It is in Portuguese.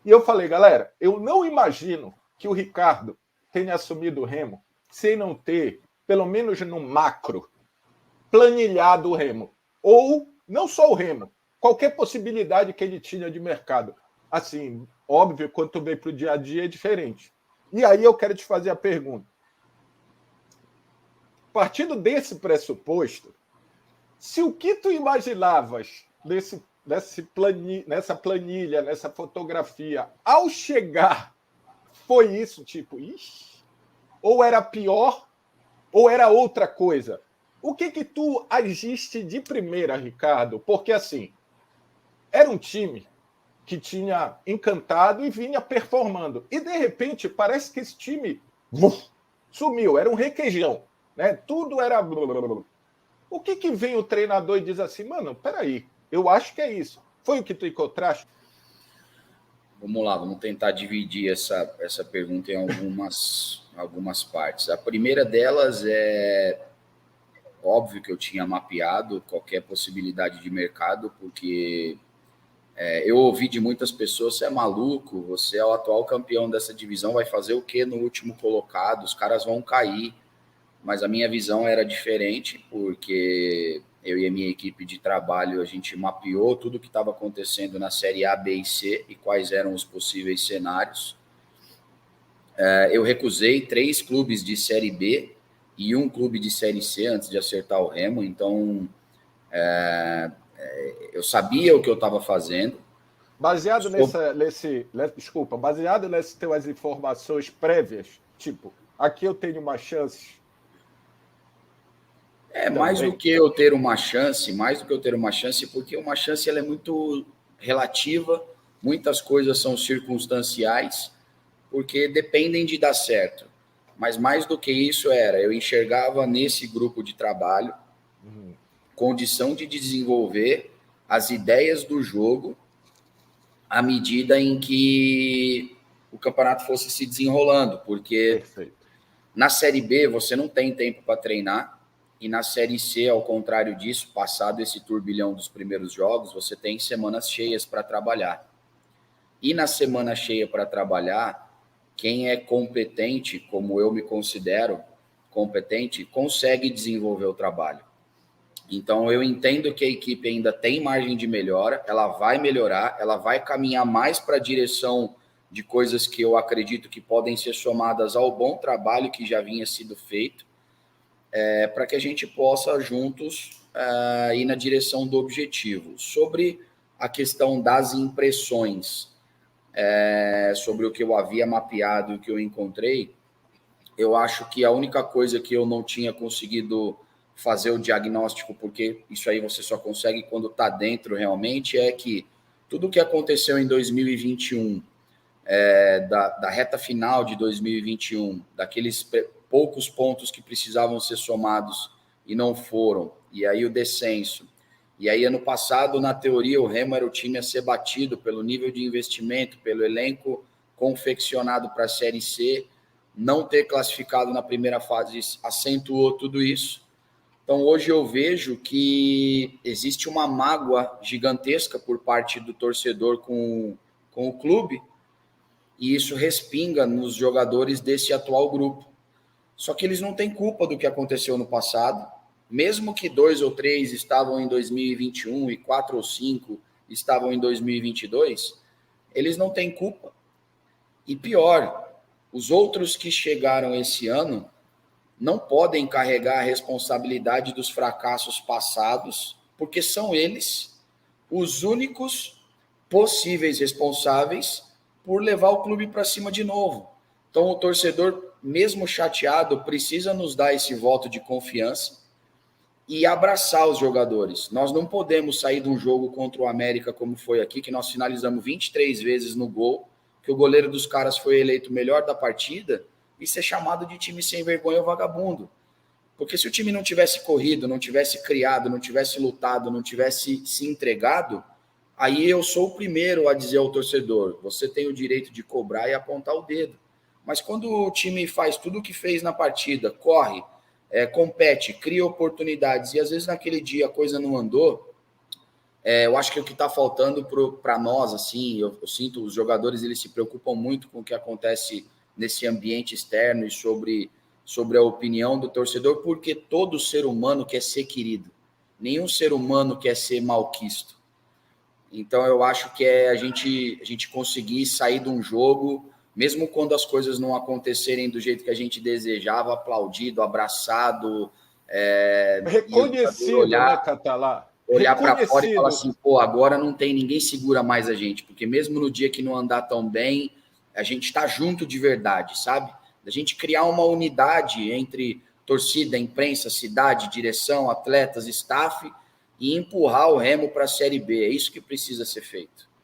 E eu falei, galera, eu não imagino que o Ricardo tenha assumido o Remo sem não ter, pelo menos no macro, planilhado o Remo. Ou não só o Remo, qualquer possibilidade que ele tinha de mercado. Assim, óbvio, quando tu vem para o dia a dia é diferente. E aí eu quero te fazer a pergunta. Partindo desse pressuposto, se o que tu imaginavas nessa planilha, nessa fotografia, ao chegar, foi isso, tipo, ixi, ou era pior, ou era outra coisa? O que tu agiste de primeira, Ricardo? Porque, assim, era um time que tinha encantado e vinha performando. E, de repente, parece que esse time sumiu, era um requeijão, né? Tudo era... O que vem o treinador e diz assim, mano, peraí, eu acho que é isso. Foi o que tu encontraste? Vamos lá, vamos tentar dividir essa pergunta em algumas partes. A primeira delas é óbvio que eu tinha mapeado qualquer possibilidade de mercado, porque eu ouvi de muitas pessoas, você é maluco, você é o atual campeão dessa divisão, vai fazer o quê no último colocado? Os caras vão cair. Mas a minha visão era diferente, porque eu e a minha equipe de trabalho, a gente mapeou tudo o que estava acontecendo na Série A, B e C e quais eram os possíveis cenários. Eu recusei 3 clubes de Série B e 1 clube de Série C antes de acertar o Remo, então eu sabia o que eu estava fazendo. Baseado baseado nessas tuas informações prévias, tipo, aqui eu tenho uma chance. Mais do que eu ter uma chance, porque uma chance ela é muito relativa, muitas coisas são circunstanciais, porque dependem de dar certo. Mas mais do que isso eu enxergava nesse grupo de trabalho condição de desenvolver as ideias do jogo à medida em que o campeonato fosse se desenrolando, porque na Série B você não tem tempo para treinar, e na Série C, ao contrário disso, passado esse turbilhão dos primeiros jogos, você tem semanas cheias para trabalhar. E na semana cheia para trabalhar, quem é competente, como eu me considero competente, consegue desenvolver o trabalho. Então, eu entendo que a equipe ainda tem margem de melhora, ela vai melhorar, ela vai caminhar mais para a direção de coisas que eu acredito que podem ser somadas ao bom trabalho que já vinha sido feito, para que a gente possa juntos ir na direção do objetivo. Sobre a questão das impressões, sobre o que eu havia mapeado e o que eu encontrei, eu acho que a única coisa que eu não tinha conseguido fazer o diagnóstico, porque isso aí você só consegue quando está dentro realmente, é que tudo o que aconteceu em 2021, da reta final de 2021, daqueles poucos pontos que precisavam ser somados e não foram, e aí o descenso. E aí, ano passado, na teoria, o Remo era o time a ser batido pelo nível de investimento, pelo elenco confeccionado para a Série C, não ter classificado na primeira fase acentuou tudo isso. Então, hoje eu vejo que existe uma mágoa gigantesca por parte do torcedor com o clube, e isso respinga nos jogadores desse atual grupo. Só que eles não têm culpa do que aconteceu no passado, mesmo que 2 ou 3 estavam em 2021 e 4 ou 5 estavam em 2022, eles não têm culpa. E pior, os outros que chegaram esse ano não podem carregar a responsabilidade dos fracassos passados, porque são eles os únicos possíveis responsáveis por levar o clube para cima de novo. Então, o torcedor, mesmo chateado, precisa nos dar esse voto de confiança e abraçar os jogadores. Nós não podemos sair de um jogo contra o América, como foi aqui, que nós finalizamos 23 vezes no gol, que o goleiro dos caras foi eleito o melhor da partida, e ser chamado de time sem vergonha ou vagabundo. Porque se o time não tivesse corrido, não tivesse criado, não tivesse lutado, não tivesse se entregado, aí eu sou o primeiro a dizer ao torcedor, você tem o direito de cobrar e apontar o dedo. Mas quando o time faz tudo o que fez na partida, corre, compete, cria oportunidades, e às vezes naquele dia a coisa não andou, Eu acho que o que está faltando para nós, assim, eu sinto os jogadores, eles se preocupam muito com o que acontece nesse ambiente externo e sobre a opinião do torcedor, porque todo ser humano quer ser querido. Nenhum ser humano quer ser malquisto. Então, eu acho que a gente conseguir sair de um jogo, mesmo quando as coisas não acontecerem do jeito que a gente desejava, aplaudido, abraçado, Reconhecido, né, Catalá? Olhar para fora e falar Reconhecido. assim, pô, agora não tem ninguém segura mais a gente, porque mesmo no dia que não andar tão bem, a gente está junto de verdade, sabe? A gente criar uma unidade entre torcida, imprensa, cidade, direção, atletas, staff e empurrar o Remo para a Série B. É isso que precisa ser feito.